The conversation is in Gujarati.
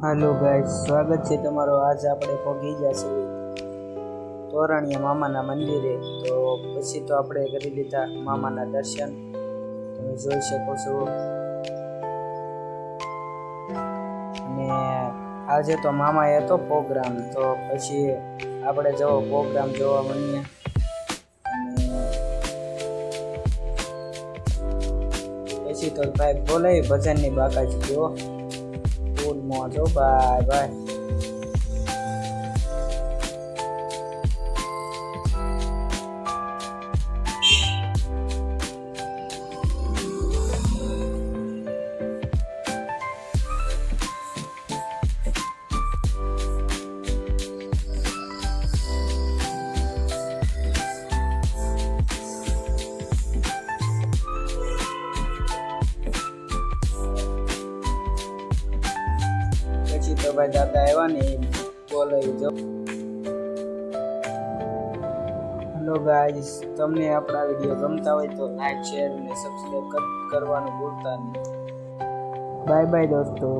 हेलो गाइस, स्वागत है तमारो। आज આપણે પહોંચી ગયા છે તોરણિયા મામાના મંદિરે। તો પછી તો આપણે કરી લીધા મામાના દર્શન, તમે જોઈ શકો છો। અને આજે તો મામાએ હતો પ્રોગ્રામ, તો પછી આપણે જવો પ્રોગ્રામ જોવા મળીએ। પછી તો ભાઈ બોલાય ભજનની બાકાજી જો ફૂલ મોજો। Bye bye. પછી તો ભાઈ દાદા આવ્યા ને બોલાવી જો। હેલો ગાઈસ, તમને આપણા વિડીયો ગમતા હોય તો લાઈક, શેર અને સબસ્ક્રાઇબ કરવાનું ભૂલતા નહીં। બાય બાય દોસ્તો।